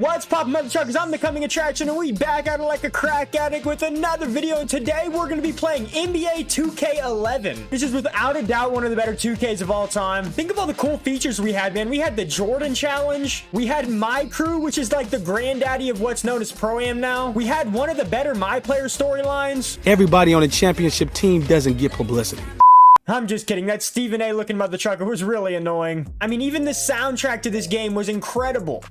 What's poppin', motherfuckers? I'm becoming attraction, and we back at it like a crack addict with another video. And today we're gonna be playing NBA 2K11. This is without a doubt one of the better 2Ks of all time. Think of all the cool features we had, man. We had the Jordan challenge. We had My Crew, which is like the granddaddy of what's known as Pro-Am now. We had one of the better My Player storylines. Everybody on a championship team doesn't get publicity. I'm just kidding. That Stephen A looking mother trucker was really annoying. I mean, even the soundtrack to this game was incredible.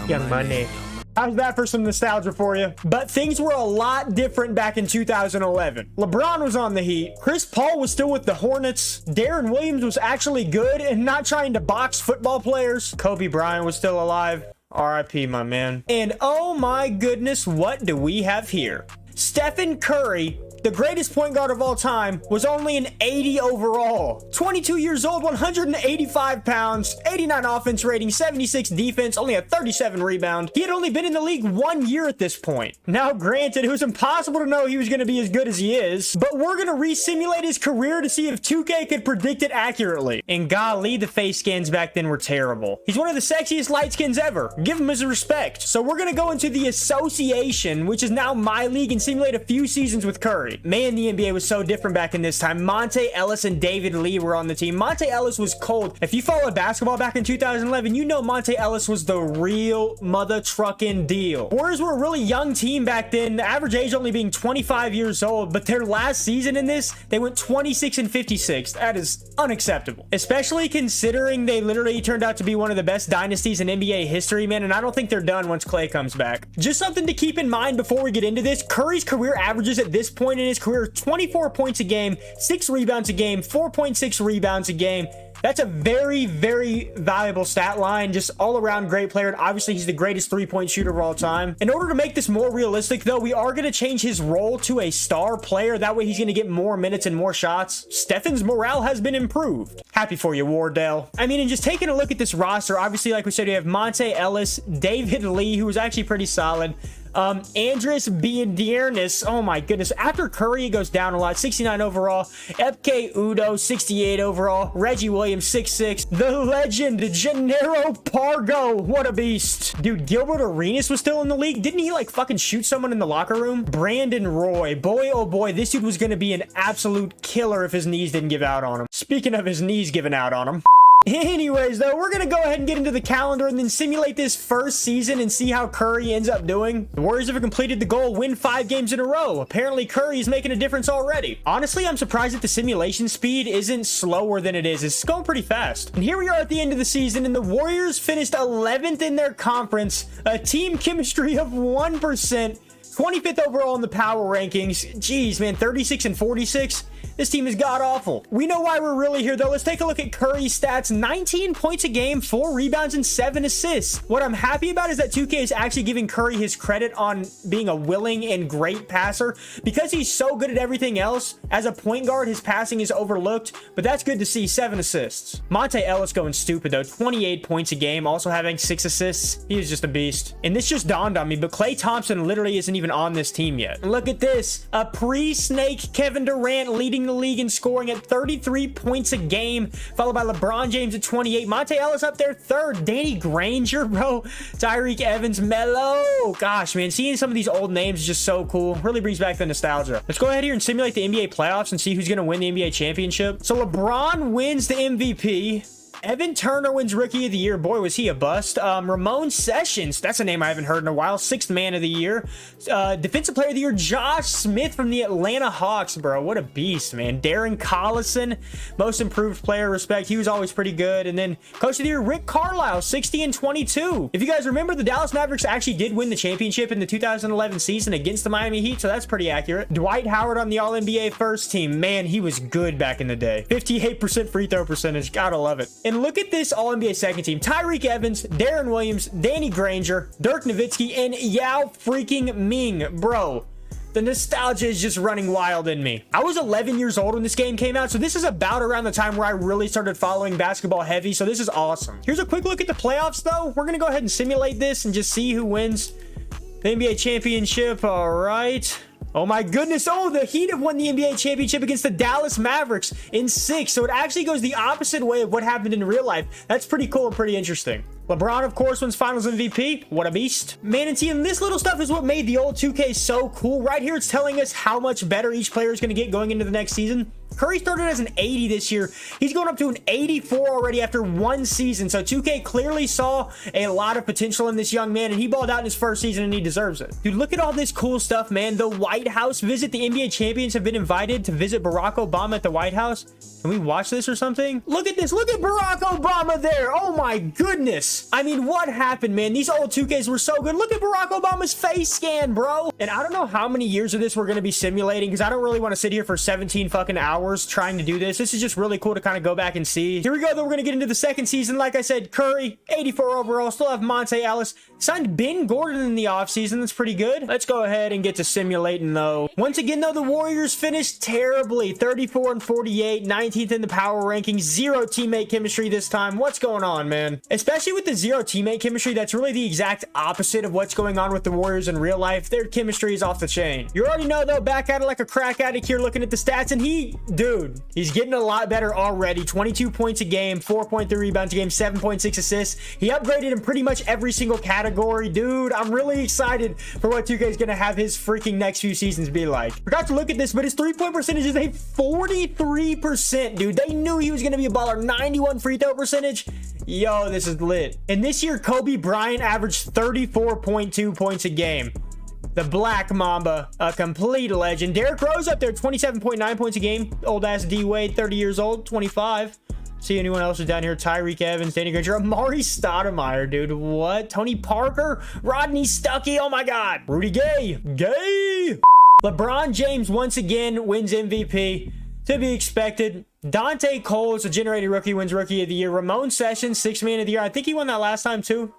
Young Money. How's that for some nostalgia for you? But things were a lot different back in 2011. LeBron was on the Heat. Chris Paul was still with the Hornets. Darren Williams was actually good and not trying to box football players. Kobe Bryant was still alive. RIP, my man. And oh my goodness, what do we have here? Stephen Curry, the greatest point guard of all time, was only an 80 overall. 22 years old, 185 pounds, 89 offense rating, 76 defense, only a 37 rebound. He had only been in the league 1 year at this point. Now, granted, it was impossible to know he was going to be as good as he is, but we're going to re-simulate his career to see if 2K could predict it accurately. And golly, the face scans back then were terrible. He's one of the sexiest light skins ever. Give him his respect. So we're going to go into the association, which is now my league, and simulate a few seasons with Curry. Man, the NBA was so different back in this time. Monte Ellis and David Lee were on the team. Monte Ellis was cold. If you followed basketball back in 2011, you know Monte Ellis was the real mother trucking deal. Warriors were a really young team back then, the average age only being 25 years old, but their last season in this, they went 26 and 56. That is unacceptable, especially considering they literally turned out to be one of the best dynasties in NBA history, man, and I don't think they're done once Klay comes back. Just something to keep in mind before we get into this, Curry's career averages at this point in his career 24 points a game, 6 rebounds a game, 4.6 rebounds a game. That's a very, very valuable stat line. Just all around great player. And obviously, he's the greatest three-point shooter of all time. In order to make this more realistic, though, we are going to change his role to a star player. That way, he's going to get more minutes and more shots. Stephen's morale has been improved. Happy for you, Wardell. I mean, and just taking a look at this roster, obviously, like we said, we have Monte Ellis, David Lee, who was actually pretty solid. Andres Biedrins, oh my goodness, after Curry it goes down a lot, 69 overall. FK Udo, 68 overall. Reggie Williams, 6'6". The legend Gennaro Pargo, what a beast. Dude, Gilbert Arenas was still in the league. Didn't he like fucking shoot someone in the locker room? Brandon Roy, boy oh boy, this dude was gonna be an absolute killer if his knees didn't give out on him. Speaking of his knees giving out on him. Anyways, though, we're going to go ahead and get into the calendar and then simulate this first season and see how Curry ends up doing. The Warriors have completed the goal, win 5 games in a row. Apparently, Curry is making a difference already. Honestly, I'm surprised that the simulation speed isn't slower than it is. It's going pretty fast. And here we are at the end of the season, and the Warriors finished 11th in their conference, a team chemistry of 1%, 25th overall in the power rankings. Jeez, man, 36 and 46. This team is god-awful. We know why we're really here, though. Let's take a look at Curry's stats. 19 points a game, 4 rebounds, and 7 assists. What I'm happy about is that 2K is actually giving Curry his credit on being a willing and great passer. Because he's so good at everything else, as a point guard, his passing is overlooked, but that's good to see. 7 assists. Monte Ellis going stupid, though. 28 points a game, also having 6 assists. He is just a beast. And this just dawned on me, but Klay Thompson literally isn't even on this team yet. And look at this. A pre-snake Kevin Durant leading the league in scoring at 33 points a game, followed by LeBron James at 28. Monte Ellis up there third. Danny Granger, bro. Tyreek Evans, Melo. Gosh, man, seeing some of these old names is just so cool. Really brings back the nostalgia. Let's go ahead here and simulate the NBA playoffs and see who's going to win the NBA championship. So LeBron wins the MVP. Evan Turner wins Rookie of the Year. Boy, was he a bust. Ramon Sessions, that's a name I haven't heard in a while. 6th Man of the Year. Defensive Player of the Year, Josh Smith from the Atlanta Hawks, bro. What a beast, man. Darren Collison, Most Improved Player, respect. He was always pretty good. And then Coach of the Year, Rick Carlisle, 60 and 22. If you guys remember, the Dallas Mavericks actually did win the championship in the 2011 season against the Miami Heat, so that's pretty accurate. Dwight Howard on the All-NBA first team. Man, he was good back in the day. 58% free throw percentage. Gotta love it. And look at this All-NBA second team. Tyreek Evans, Darren Williams, Danny Granger, Dirk Nowitzki, and Yao freaking Ming. Bro, the nostalgia is just running wild in me. I was 11 years old when this game came out, so this is about around the time where I really started following basketball heavy, so this is awesome. Here's a quick look at the playoffs, though. We're going to go ahead and simulate this and just see who wins the NBA championship. All right. Oh my goodness. Oh, the Heat have won the NBA championship against the Dallas Mavericks in 6. So it actually goes the opposite way of what happened in real life. That's pretty cool and pretty interesting. LeBron, of course, wins finals MVP. What a beast. Man, and team, this little stuff is what made the old 2K so cool. Right here, it's telling us how much better each player is going to get going into the next season. Curry started as an 80 this year. He's going up to an 84 already after 1 season. So 2K clearly saw a lot of potential in this young man, and he balled out in his first season, and he deserves it. Dude, look at all this cool stuff, man. The White House visit. The NBA champions have been invited to visit Barack Obama at the White House. Can we watch this or something? Look at this. Look at Barack Obama there. Oh my goodness. I mean, what happened, man? These old 2Ks were so good. Look at Barack Obama's face scan, bro. And I don't know how many years of this we're going to be simulating, because I don't really want to sit here for 17 fucking hours trying to do this. This is just really cool to kind of go back and see. Here we go, though. We're going to get into the second season. Like I said, Curry, 84 overall. Still have Monte Ellis. Signed Ben Gordon in the offseason. That's pretty good. Let's go ahead and get to simulating, though. Once again, though, the Warriors finished terribly. 34 and 48, 19th in the power rankings. 0 teammate chemistry this time. What's going on, man? Especially with the 0 teammate chemistry, that's really the exact opposite of what's going on with the Warriors in real life. Their chemistry is off the chain. You already know, though, back at it like a crack addict here looking at the stats, and dude, he's getting a lot better already. 22 points a game, 4.3 rebounds a game, 7.6 assists. He upgraded in pretty much every single category. Dude, I'm really excited for what 2K is going to have his freaking next few seasons be like. Forgot to look at this, but his 3-point percentage is a 43%, dude. They knew he was going to be a baller. 91 free throw percentage. Yo, this is lit. And this year, Kobe Bryant averaged 34.2 points a game. The Black Mamba, a complete legend. Derrick Rose up there, 27.9 points a game. Old ass D Wade, 30 years old, 25. See anyone else is down here? Tyreek Evans, Danny Granger, Amari Stoudemire, dude. What? Tony Parker, Rodney Stuckey. Oh my God. Rudy Gay. LeBron James once again wins MVP. To be expected. Dante Cole is a generated rookie, wins Rookie of the Year. Ramon Sessions, 6th Man of the Year. I think he won that last time too.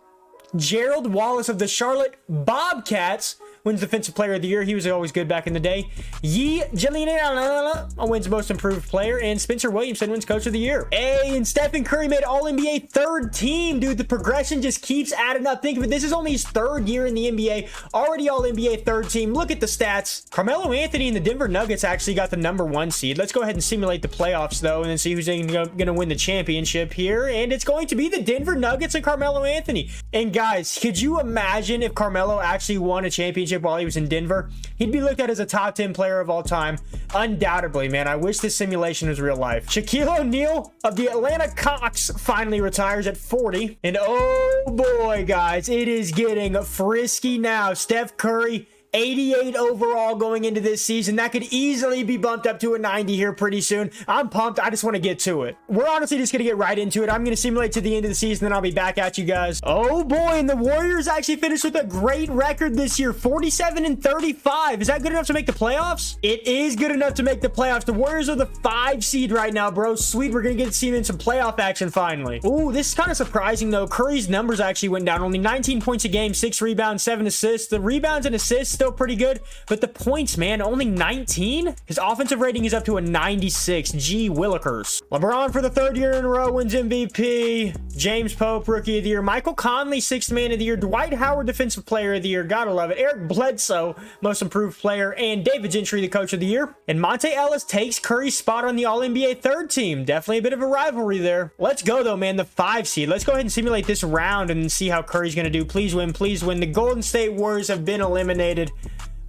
Gerald Wallace of the Charlotte Bobcats wins Defensive Player of the Year. He was always good back in the day. Yee Jillian wins Most Improved Player. And Spencer Williamson wins Coach of the Year. Hey, and Stephen Curry made All-NBA 3rd team. Dude, the progression just keeps adding up. Think of it. This is only his 3rd year in the NBA. Already All-NBA 3rd team. Look at the stats. Carmelo Anthony and the Denver Nuggets actually got the #1 seed. Let's go ahead and simulate the playoffs, though, and then see who's going to win the championship here. And it's going to be the Denver Nuggets and Carmelo Anthony. And guys, could you imagine if Carmelo actually won a championship while he was in Denver? He'd be looked at as a top 10 player of all time. Undoubtedly, man. I wish this simulation was real life. Shaquille O'Neal of the Atlanta Hawks finally retires at 40. And oh boy, guys, it is getting frisky now. Steph Curry, 88 overall going into this season. That could easily be bumped up to a 90 here pretty soon. I'm pumped. I just want to get to it. We're honestly just going to get right into it. I'm going to simulate to the end of the season, then I'll be back at you guys. Oh boy, and the Warriors actually finished with a great record this year. 47 and 35. Is that good enough to make the playoffs? It is good enough to make the playoffs. The Warriors are the 5 seed right now, bro. Sweet. We're going to get to see them in some playoff action finally. Ooh, this is kind of surprising though. Curry's numbers actually went down. Only 19 points a game, 6 rebounds, 7 assists. The rebounds and assists still pretty good, but the points, man, only 19. His offensive rating is up to a 96. Gee Willikers. LeBron for the 3rd year in a row wins MVP. James Pope, Rookie of the Year. Michael Conley, 6th Man of the Year. Dwight Howard, Defensive Player of the Year. Gotta love it. Eric Bledsoe, Most Improved Player, and David Gentry, the Coach of the Year. And Monte Ellis takes Curry's spot on the All-NBA 3rd team. Definitely a bit of a rivalry there. Let's go though, man. The 5 seed. Let's go ahead and simulate this round and see how Curry's gonna do. Please win, please win. The Golden State Warriors have been eliminated.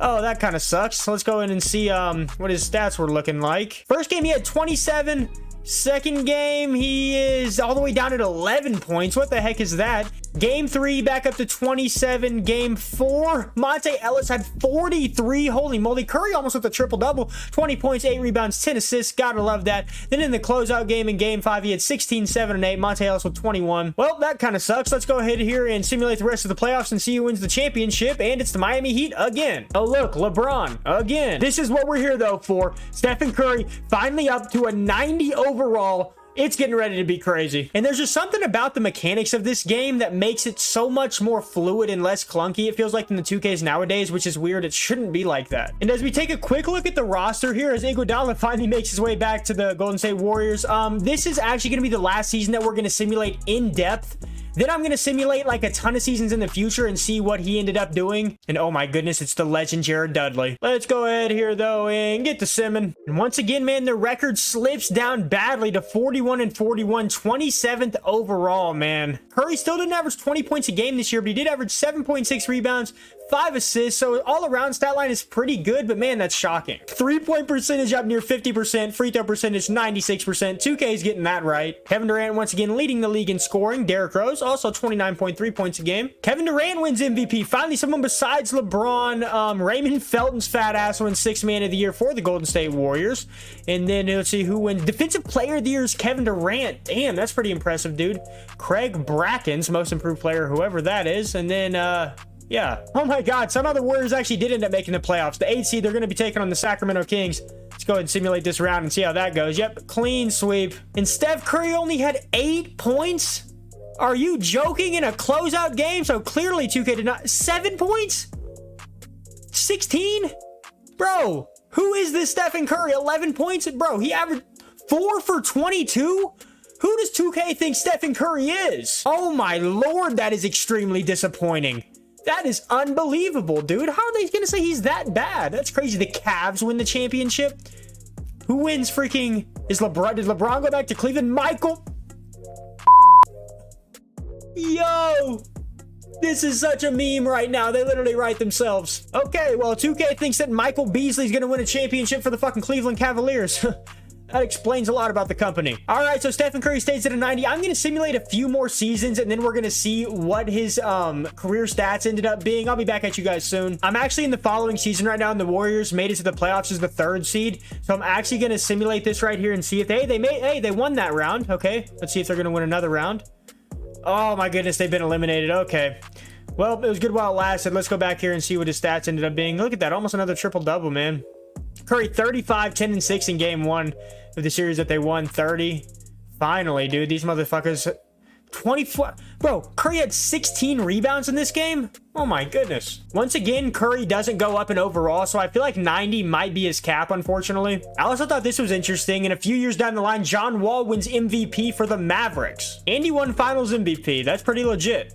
Oh, that kind of sucks. So let's go in and see what his stats were looking like. First game, he had 27. Second game, he is all the way down at 11 points. What the heck is that? Game 3, back up to 27. Game 4, Monte Ellis had 43. Holy moly. Curry almost with a triple-double. 20 points, 8 rebounds, 10 assists. Gotta love that. Then in the closeout game in Game 5, he had 16, 7, and 8. Monte Ellis with 21. Well, that kind of sucks. Let's go ahead here and simulate the rest of the playoffs and see who wins the championship. And it's the Miami Heat again. Oh, look, LeBron again. This is what we're here, though, for. Stephen Curry finally up to a 90 overall. It's getting ready to be crazy. And there's just something about the mechanics of this game that makes it so much more fluid and less clunky. It feels like in the 2Ks nowadays, which is weird. It shouldn't be like that. And as we take a quick look at the roster here, as Iguodala finally makes his way back to the Golden State Warriors, this is actually going to be the last season that we're going to simulate in depth. Then I'm going to simulate like a ton of seasons in the future and see what he ended up doing. And oh my goodness, it's the legend Jared Dudley. Let's go ahead here though and get to simming. And once again, man, the record slips down badly to 41 and 41, 27th overall, man. Curry still didn't average 20 points a game this year, but he did average 7.6 rebounds, 5 assists, so all around stat line is pretty good, but man, that's shocking. 3-point percentage up near 50%, free throw percentage 96%, 2K is getting that right. Kevin Durant once again leading the league in scoring. Derrick Rose also 29.3 points a game. Kevin Durant wins MVP. Finally, someone besides LeBron. Raymond Felton's fat ass wins 6th man of the year for the Golden State Warriors. And then let's see who wins. Defensive player of the year is Kevin Durant. Damn, that's pretty impressive, dude. Craig Bracken's most improved player, whoever that is. And then, yeah. Oh my God. Somehow the Warriors actually did end up making the playoffs. The 8th seed, they're going to be taking on the Sacramento Kings. Let's go ahead and simulate this round and see how that goes. Yep. Clean sweep. And Steph Curry only had 8 points. Are you joking? In a closeout game? So clearly 2K did not. 7 points? 16? Bro, who is this Stephen Curry? 11 points? Bro, he averaged 4 for 22? Who does 2K think Stephen Curry is? Oh my Lord, that is extremely disappointing. That is unbelievable, dude. How are they going to say he's that bad? That's crazy. The Cavs win the championship. Who wins freaking... Is LeBron... Did LeBron go back to Cleveland? Michael... Yo! This is such a meme right now. They literally write themselves. Okay, well, 2K thinks that Michael Beasley's going to win a championship for the fucking Cleveland Cavaliers. That explains a lot about the company. All right, so Stephen Curry stays at a 90. I'm going to simulate a few more seasons, and then we're going to see what his career stats ended up being. I'll be back at you guys soon. I'm actually in the following season right now, and the Warriors made it to the playoffs as the 3rd seed. So I'm actually going to simulate this right here and see if they won that round. Okay, let's see if they're going to win another round. Oh my goodness, they've been eliminated. Okay. Well, it was good while it lasted. Let's go back here and see what his stats ended up being. Look at that, almost another triple-double, man. Curry 35, 10, and 6 in game 1 of the series that they won. 30. Finally, dude, these motherfuckers. 24. Bro, Curry had 16 rebounds in this game. Oh my goodness. Once again, Curry doesn't go up in overall, so I feel like 90 might be his cap, unfortunately. I also thought this was interesting. In a few years down the line, John Wall wins MVP for the Mavericks. And he won Finals MVP. That's pretty legit.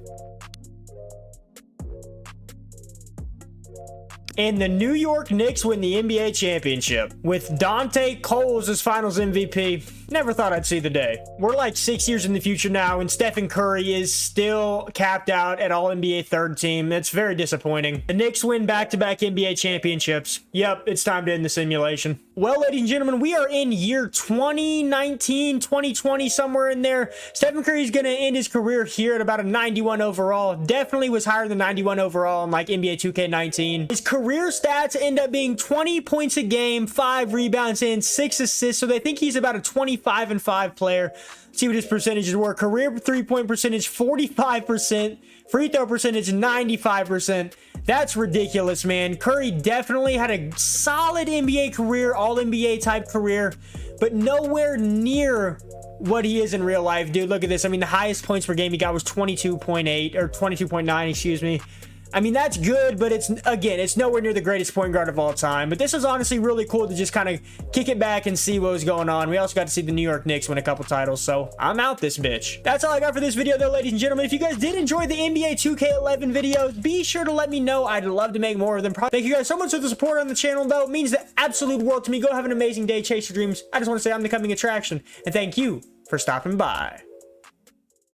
And the New York Knicks win the NBA championship with Dante Coles as Finals MVP. Never thought I'd see the day. We're like 6 years in the future now, and Stephen Curry is still capped out at All-NBA 3rd team. It's very disappointing. The Knicks win back-to-back NBA championships. Yep, it's time to end the simulation. Well, ladies and gentlemen, we are in year 2019, 2020, somewhere in there. Stephen Curry's going to end his career here at about a 91 overall. Definitely was higher than 91 overall in like NBA 2K19. His career stats end up being 20 points a game, 5 rebounds, and 6 assists. So they think he's about a 25-5 player. Let's see what his percentages were. Career 3-point percentage, 45%. Free throw percentage, 95%. That's ridiculous, man. Curry definitely had a solid NBA career, all-NBA type career, but nowhere near what he is in real life, dude. Look at this. I mean, the highest points per game he got was 22.8 or 22.9, excuse me. I mean, that's good, but it's nowhere near the greatest point guard of all time. But this is honestly really cool to just kind of kick it back and see what was going on. We also got to see the New York Knicks win a couple titles, so I'm out this bitch. That's all I got for this video, though, ladies and gentlemen. If you guys did enjoy the NBA 2K11 videos, be sure to let me know. I'd love to make more of them. Thank you guys so much for the support on the channel, though. It means the absolute world to me. Go have an amazing day. Chase your dreams. I just want to say I'm the coming attraction, and thank you for stopping by.